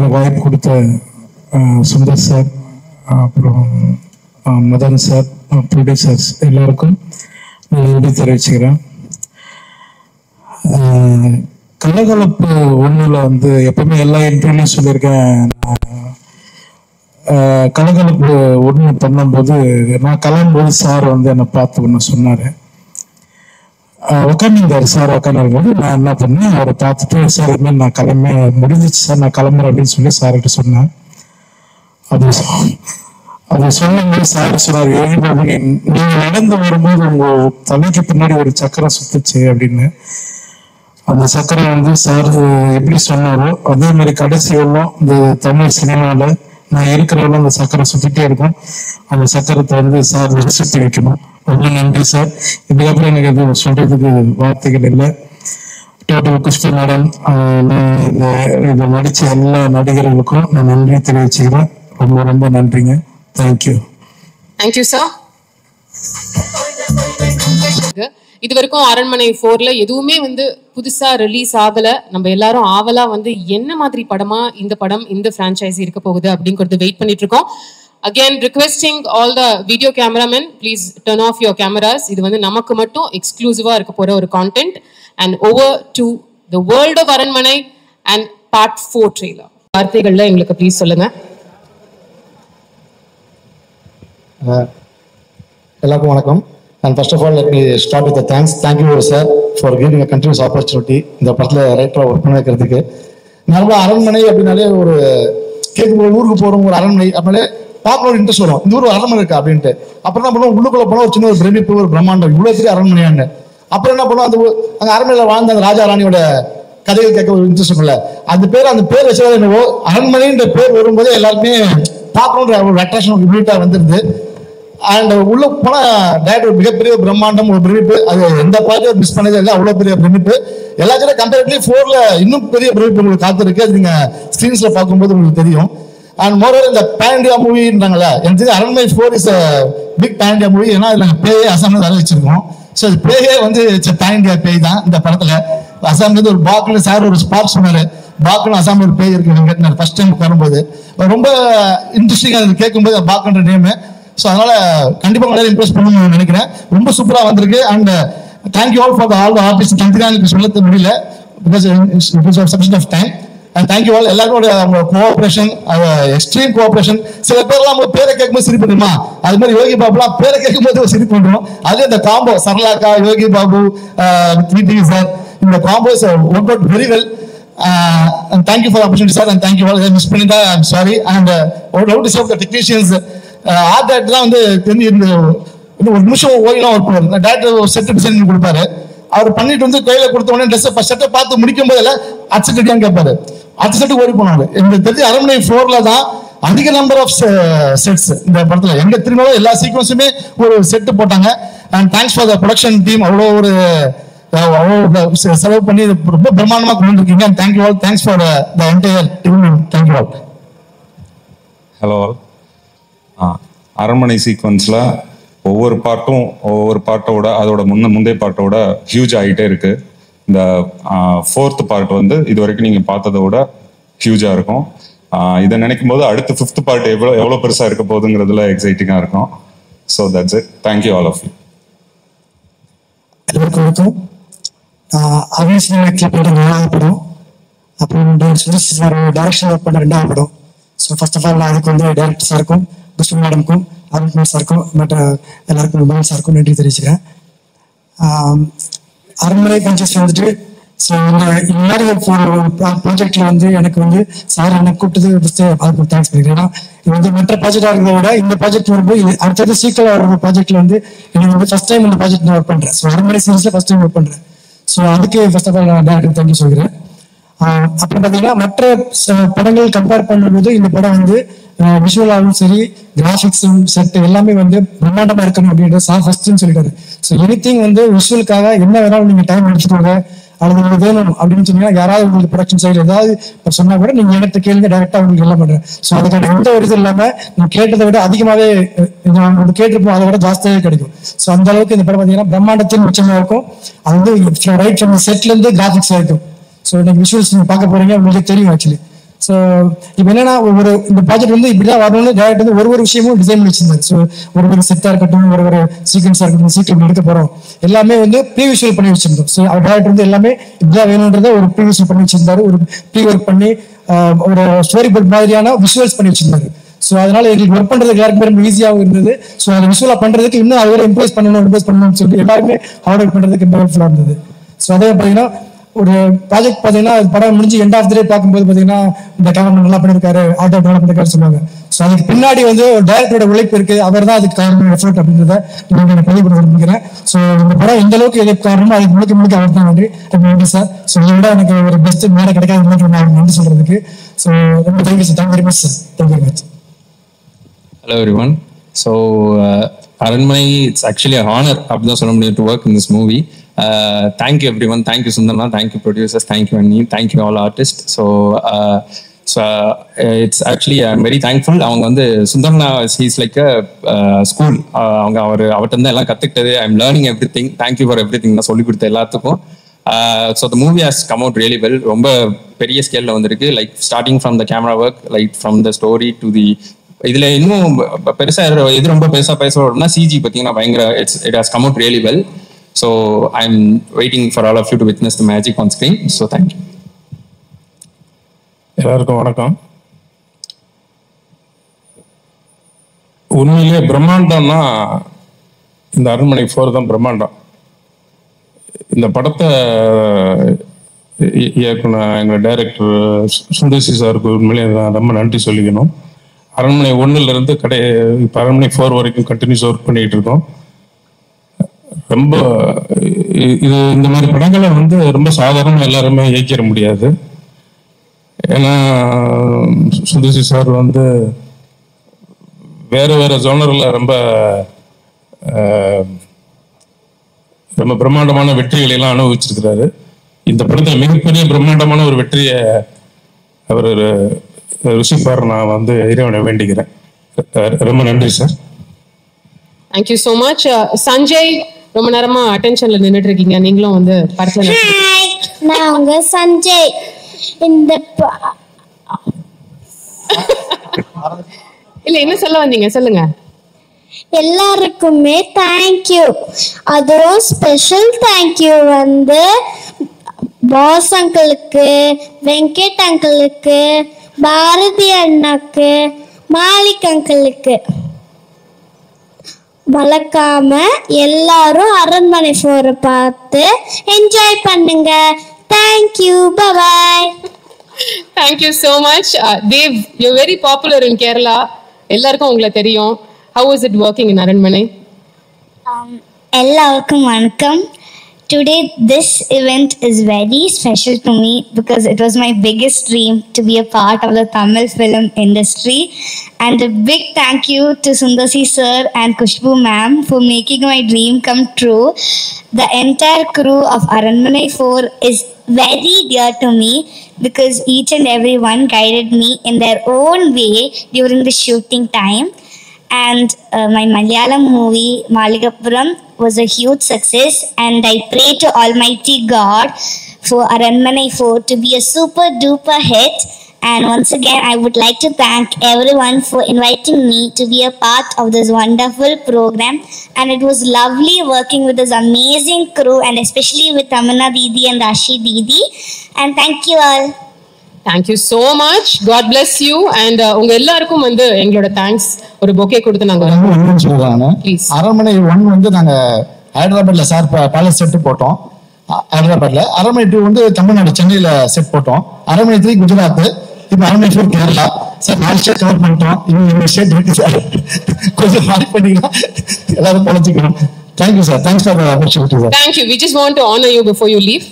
எனக்கு வாய்ப்பு கொடுத்த சுந்தர் சார், அப்புறம் மதன் சார், ப்ரொடியூசர்ஸ் எல்லாருக்கும் நன்றி தெரிவிச்சுக்கிறேன். கலகலப்பு ஒன்றில் வந்து எப்பவுமே எல்லா இன்டர்வியூலையும் சொல்லியிருக்கேன். கலகலப்பு ஒன்று பண்ணும்போது நான் கிளம்பும்போது சார் வந்து என்னை பார்த்து ஒன்று சொன்னார். உட்காந்துருந்தார் சார். உட்காந்துருக்கும்போது நான் என்ன பண்ணேன், அவரை பார்த்துட்டு சார் இதுமாதிரி நான் கிளம்ப முடிஞ்சிச்சு சார், நான் கிளம்புறேன் அப்படின்னு சொல்லி சார்கிட்ட சொன்னேன். அது சொல்லும்போது சார் சொன்னார், நீங்க நடந்து வரும்போது உங்க தலைக்கு பின்னாடி ஒரு சக்கரம் சுத்துச்சு அப்படின்னு. அந்த சக்கரம் வந்து சார் எப்படி சொன்னாரோ அதே மாதிரி கடைசி எல்லாம் இந்த தமிழ் சினிமாவில் நான் இருக்கிறவங்க அந்த சக்கரம் சுத்திட்டே இருக்கும். அந்த சக்கரத்தை வந்து சார் சுத்தி வைக்கணும். ரொம்ப நன்றி சார். இதுக்கப்புறம் எனக்கு அது சொல்றதுக்கு வார்த்தைகள் இல்லை. டோட்டல் குஷ்பு மேடம், இதை நடிச்ச எல்லா நடிகர்களுக்கும் நான் நன்றி தெரிவிச்சுக்கிறேன். ரொம்ப ரொம்ப நன்றிங்க. தேங்க்யூ. Thank you sir. இது வரைக்கும் அரண்மனை 4ல எதுவுமே வந்து புதுசா ரிலீஸ் ஆகல. நம்ம எல்லாரும் ஆவலா வந்து என்ன மாதிரி படமா இந்த படம், இந்த பிரான்ச்சைசி இருக்க போகுது அப்படிங்கிறது வெயிட் பண்ணிட்டு இருக்கோம். Again requesting all the video cameraman, please turn off your cameras. இது வந்து நமக்கு மட்டும் எக்ஸ்க்ளூசிவா இருக்க போற ஒரு content. And over to the world of Aranmanai and part 4 trailer. வார்த்தைகள்ல எங்களுக்கு ப்ளீஸ் சொல்லுங்க. எல்லாருக்கும் வணக்கம். And first of all, let me start with the thanks. Thank you, sir, for giving a continuous opportunity. இந்த படத்தில் ரைட்டராக ஒர்க் பண்ண வைக்கிறதுக்கு. நார்மலாக அரண்மனை அப்படின்னாலே ஒரு கேட்கும்போது ஊருக்கு போகிறோம், ஒரு அரண்மனை அப்படின்னாலே பார்க்க ஒரு இன்ட்ரெஸ்ட் வரும். இந்த ஊர் அரண்மனை இருக்கா அப்படின்ட்டு. அப்புறம் என்ன பண்ணுவோம், உள்ளுக்குள்ளே போனால் ஒரு சின்ன ஒரு பிரமிப்பு, ஒரு பிரம்மாண்டம், இவ்வளோ பெரிய அரண்மனையான்னு. அப்புறம் என்ன பண்ணுவோம், அந்த அரண்மனையில் வாழ்ந்த அந்த ராஜா ராணியோட கதைகள் கேட்க ஒரு இன்ட்ரெஸ்ட் இருக்கும்ல. அந்த பேர் வச்சது என்னவோ, அரண்மனைன்ற பேர் வரும்போதே எல்லாருமே பார்க்கணுன்ற ஒரு அட்ராக்ஷன் இமீடியட்டாக வந்துருது. அண்ட் உள்ள போனா டேரக்டர் மிகப்பெரிய பிரம்மாண்டம், ஒரு பிரமிப்பு. அது எந்த பாட்டும் மிஸ் பண்ணதே இல்லை, அவ்வளோ பெரிய பிரமிப்பு. எல்லாத்தையும் கம்பேரிட்டிவ்லி 4ல இன்னும் பெரிய பிரமிப்பு உங்களுக்கு காத்திருக்கு. அது நீங்க ஸ்கிரீன்ஸ்ல பார்க்கும்போது உங்களுக்கு தெரியும். அண்ட் மோரோவர் இந்த பேன் இண்டியா மூவின்றாங்களா, எனக்கு தெரிஞ்சு Aranmanai 4 is big pan India movie. ஏன்னா இதுல பேயே அசாம்ல வர வச்சிருக்கோம். ஸோ பேயே வந்து பேன் இண்டியா பேய் தான் இந்த படத்துல. அசாம்ல இருந்து ஒரு பாக்குன்னு சார் ஒரு ஸ்பாட் சொன்னாரு, பாக்குன்னு அசாம்ல ஒரு பேய் இருக்கு ஃபர்ஸ்ட் டைம் வரும்போது. ரொம்ப இன்ட்ரெஸ்டிங்கா கேட்கும்போது பாக்குன்ற நேம். ஸோ அதனால கண்டிப்பாக நிறைய இம்ப்ரெஸ் பண்ணணும்னு நினைக்கிறேன். ரொம்ப சூப்பராக வந்திருக்கு. And thank you all for all the artist. தனியாக எனக்கு சொல்ல முடியல because it's sufficient of time. And thank you all. எல்லாரோட அவங்க கோஆப்ரேஷன், எக்ஸ்ட்ரீம் கோஆப்ரேஷன். சில பேர்லாம் நம்ம பேரை கேட்கும்போது சிரிப்பு பண்ணுமா, அது மாதிரி யோகி பாபுலாம் பேரை கேட்கும்போது சிரிப்பு பண்ணுறோம். அது இந்த காம்போ சரளாக்கா, யோகி பாபு, சார், இந்த combo is work out very well. And thank you for the opportunity, sir, and thank you all. Miss Panita, I'm sorry. And how to serve the technicians. Art director வந்து தெரிஞ்சு ஒரு நிமிஷம் ஓய்லாம் work பண்ணுவார். Director ஒரு set design கொடுப்பாரு. அவர் பண்ணிட்டு வந்து கையில கொடுத்த உடனே ட்ரெஸ் செட்டை பார்த்து முடிக்கும் போதுல அடுத்த செட்டான்னு கேட்பாரு. அடுத்த செட்டு ஓடி போனாரு. எங்களுக்கு தெரிஞ்சு அரண்மனை 4ல தான் அதிக நம்பர் ஆஃப் செட்ஸ் இந்த படத்துல. எங்க திரும்பினாலும் எல்லா சீக்வன்ஸுமே ஒரு செட்டு போட்டாங்க. And thanks for the production team. அவ்வளோ ஒரு செலவு பண்ணி ரொம்ப பிரம்மாண்டமாக கொண்டு வந்திருக்கீங்க. And thank you all. Thanks for the entire team. Thank you all. Hello. அரண்மனை சீக்வன்ஸில் ஒவ்வொரு பாட்டோட அதோட முந்தைய பாட்டோட ஹியூஜ் ஆகிட்டே இருக்கு. இந்த 4th பார்ட் வந்து இது வரைக்கும் நீங்கள் பார்த்ததை விட ஹியூஜாக இருக்கும். இதை நினைக்கும் போது அடுத்த 5th பார்ட் எவ்வளோ பெருசாக இருக்க போகுதுங்கிறதுல எக்ஸைட்டிங்காக இருக்கும். So that's it. Thank you all of you. எல்லாருக்கும் வணக்கம். ஆப்வியஸ்லி படம் 4வது படம், அப்புறம் டைரக்ஷன் ஒர்க் பண்ண 2வது படம். ஸோ ஃபர்ஸ்ட் ஆஃப் ஆல் நான் அதுக்கு வந்து டைரக்டர் சாருக்கும், குஷ்பு மேடமுக்கும், அருண்குமார் சாருக்கும், மற்ற எல்லாருக்கும் மோகன் சாருக்கும் நன்றி தெரிவிச்சுக்கிறேன். அரண்மனை பஞ்சஸ் வந்துட்டு ஸோ இந்த மாதிரி ப்ராஜெக்ட்ல வந்து எனக்கு வந்து சார் எனக்கு கூப்பிட்டது அதுக்கு தேங்க்ஸ் பண்ணிக்கிறேன். ஏன்னா இது வந்து மற்ற ப்ராஜெக்டாக இருக்கிறத விட இந்த ப்ராஜெக்ட் வரும்போது அடுத்தது சீக்கிரம் வர ப்ராஜெக்ட்ல வந்து எனக்கு வந்து ஃபர்ஸ்ட் டைம் இந்த ப்ராஜெக்ட் நான் ஒர்க் பண்ணுறேன். ஸோ அரண்மனை சீரீஸ்ல ஃபர்ஸ்ட் டைம் ஒர்க் பண்ணுறேன். ஸோ அதுக்கு ஃபர்ஸ்ட் ஆஃப் ஆல் நான் டேரக்டர் தேங்க்யூ சொல்கிறேன். அப்புறம் பார்த்தீங்கன்னா மற்ற படங்கள் கம்பேர் பண்ணும்போது இந்த படம் வந்து விஷுவலாகவும் சரி, கிராஃபிக்ஸும் செட் எல்லாமே வந்து பிரம்மாண்டமா இருக்கணும் அப்படின்றது சார் ஃபர்ஸ்ட்னு சொல்லிட்டாரு. ஸோ எனிதிங் வந்து விஷுவலுக்காக என்ன வேணாலும் நீங்க டைம் எடுத்துக்கோங்க, அல்லது உங்களுக்கு வேணும் அப்படின்னு சொன்னீங்கன்னா யாராவது உங்களுக்கு ப்ரொடக்ஷன் சைடு ஏதாவது சொன்னா கூட நீங்க எனக்கு கேளுங்க, டைரக்டா உங்களுக்கு எல்லாம் பண்றேன். ஸோ அதுக்கான எந்த ஒரு இது இல்லாம நீங்க கேட்டதை விட அதிகமாவே கேட்டிருப்போம், அதை விட ஜாஸ்தியாவே கிடைக்கும். ஸோ அந்த அளவுக்கு இந்த படம் பார்த்தீங்கன்னா பிரம்மாண்டத்தின் உச்சமா இருக்கும். அது வந்து ரைட் ஃப்ரம் செட்ல இருந்து கிராஃபிக்ஸ் வரைக்கும். ஸோ இன்னைக்கு விஷுவல்ஸ் நீங்க பார்க்க போறீங்க, உங்களுக்கு தெரியும் ஆக்சுவலி. ஸோ இப்போ என்னன்னா இந்த ப்ராஜெக்ட் வந்து இப்படிதான் வரணும்னு டேரக்ட் வந்து ஒரு விஷயமும் டிசைன் பண்ணி வச்சிருந்தாரு. ஸோ ஒரு செட்டாக இருக்கட்டும், ஒரு சீக்வன்ஸாக இருக்கட்டும், சீக்கிரம் எடுக்க போகிறோம் எல்லாமே வந்து ப்ரீ விஷுவல் பண்ணி வச்சிருந்தோம். ஸோ அவர் டேரக்டர் வந்து எல்லாமே இப்படிதான் வேணுன்றத ஒரு ப்ரீ விஷுவல் பண்ணி வச்சிருந்தாரு. ஒரு ப்ரீ ஒர்க் பண்ணி ஒரு ஸ்டோரி போர்ட் மாதிரியான விஷுவல்ஸ் பண்ணி வச்சிருந்தாரு. ஸோ அதனால எங்களுக்கு ஒர்க் பண்றதுக்கு எல்லாருக்குமே ரொம்ப ஈஸியாகவும் இருந்தது. ஸோ அதை விஷுவலாக பண்றதுக்கு இன்னும் அதை இம்ப்ரெஸ் பண்ணணும்னு சொல்லிட்டு எல்லாருமே ஹார்ட் ஒர்க் பண்றதுக்கு ரொம்ப ஹெல்ப்ஃபுல்லாக இருந்தது. ஸோ அதே பார்த்தீங்கன்னா ஒரு ப்ராஜெக்ட் பார்த்தீங்கன்னா படம் முடிஞ்சு எண்ட் ஆஃப் த டே பார்க்கும்போது பார்த்தீங்கன்னா இந்த கேமரா நல்லா பண்ணியிருக்காரு, ஆட்டோ டெவலப் பண்ணிருக்காரு சொல்லுவாங்க. ஸோ அதுக்கு பின்னாடி வந்து டைரக்டரோட உழைப்பு இருக்கு, அவர் தான் அதுக்கு காரணம் எஃபர்ட் அப்படின்றத நான் பதிவு பண்ண விரும்புகிறேன். ஸோ இந்த படம் எந்த அளவுக்கு எதுக்கு காரணமோ அதுக்கு முழுக்க அவர் தான் நன்றி சார். ஸோ இதை விட எனக்கு ஒரு பெஸ்ட் நேரம் கிடைக்காது நான் நன்றி சொல்றதுக்கு. ஸோ ரொம்ப thank you sir, thank very much sir, thank very much. Hello everyone. So Aranmanai, it's actually an honor அப்படிதான் சொல்ல முடியும் to work in this movie. Thank you everyone. Thank you Sundarna. Thank you producers. Thank you Annie. Thank you all artists. So it's actually I'm very thankful. அவங்க வந்து Sundarna, he's like a school. அவங்க அவர்கிட்ட இருந்து எல்லாம் கத்துக்கிட்டது. I'm learning everything. Thank you for everything. நான் சொல்லி கொடுத்த எல்லாத்துக்கும். So the movie has come out really well. ரொம்ப பெரிய ஸ்கேல்ல வந்திருக்கு. Like starting from the camera work, like from the story to the இதுல இன்னும் பெருசா எது ரொம்ப பெருசா பேசணும்னா சிஜி பார்த்தீங்கன்னா பயங்கர it has come out really well. So I am waiting for all of you to witness the magic on screen. So thank you. எல்லாருக்கும் வணக்கம். உண்மையிலே பிரம்மாண்டம்னா இந்த அரண்மனை 4 தான் பிரம்மாண்டம். இந்த படத்தை இயக்குன எங்கள் டைரக்டர் சுந்தர்சி சாருக்கு உண்மையிலே ரொம்ப நன்றி சொல்லிக்கணும். அரண்மனை 1லேருந்து இப்போ அரண்மனை 4 வரைக்கும் கண்டினியூஸ் ஒர்க் பண்ணிகிட்டு இருக்கோம். ரொம்ப இந்த மாதிரி படங்களை வந்து ரொம்ப சாதாரணமாக எல்லாருமே இயக்கிட முடியாது. ஏன்னா சுந்தர்சி சார் வந்து வேறு ஜோனரில் ரொம்ப பிரம்மாண்டமான வெற்றிகளை எல்லாம் அனுபவிச்சிருக்கிறாரு. இந்த படத்தில் மிகப்பெரிய பிரம்மாண்டமான ஒரு வெற்றியை அவர் ருசிப்பார். நான் வந்து இறைவனை வேண்டிக்கிறேன். ரொம்ப நன்றி sir. Thank you so much. Sanjay, ரொம்ப நேரமா அட்டென்ஷன்ல நின்றுட்டு இருக்கீங்க, நீங்களும் வந்து படத்துல. நான் உங்க சஞ்சய். இந்த இல்ல என்ன சொல்ல வந்தீங்க சொல்லுங்க. எல்லாருக்குமே தேங்க்யூ. அதுவும் ஸ்பெஷல் தேங்க்யூ வந்து பாஸ் அங்கிளுக்கு, வெங்கட் அங்கிளுக்கு, பாரதி அண்ணாக்கு, மாலிக் அங்கிளுக்கு. மறக்காம எல்லாரும் அரண்மனை 4 பார்த்து என்ஜாய் பண்ணுங்க. Thank you, bye. Thank you so much. Dev, you very popular in Kerala, எல்லாருக்கும் உங்களை தெரியும். How is it working in Aranmanai? எல்லாருக்கும் வணக்கம். Today this event is very special to me because it was my biggest dream to be a part of the Tamil film industry, and a big thank you to Sundarsi sir and Kushbu ma'am for making my dream come true. The entire crew of Aranmanai 4 is very dear to me because each and everyone guided me in their own way during the shooting time. And my Malayalam movie Maligapuram was a huge success, and I pray to Almighty God for Aranmanai 4 to be a super duper hit. And once again, I would like to thank everyone for inviting me to be a part of this wonderful program. And it was lovely working with this amazing crew, and especially with Tamana Didi and Rashi Didi. And thank you all. Thank you so much. God bless you. And உங்க எல்லாருக்கும் வந்து எங்களோட thanks. ஒரு bouquet கொடுத்து நாங்க அரண்மனை 1 வந்து நாங்க ஹைதராபாத்ல சார் பேலஸ் செட் போட்டோம். ஹைதராபாத்ல அரண்மனை 2 வந்து தமிழ்நாடு சென்னையில செட் போட்டோம். அரண்மனை 3 குஜராத், இப்ப அரண்மனை 4 கேரளா. சார் 4 ஸ்டேட் கவர் பண்ணிட்டோம். இன்னும் ஸ்டேட் இருக்கு சார், கொஞ்சம் மாறி பண்ணிக்கலாம், எல்லாரும் பொழைச்சிக்கணும். Thank you sir. Thanks for the opportunity sir. Thank you. We just want to honor you before you leave.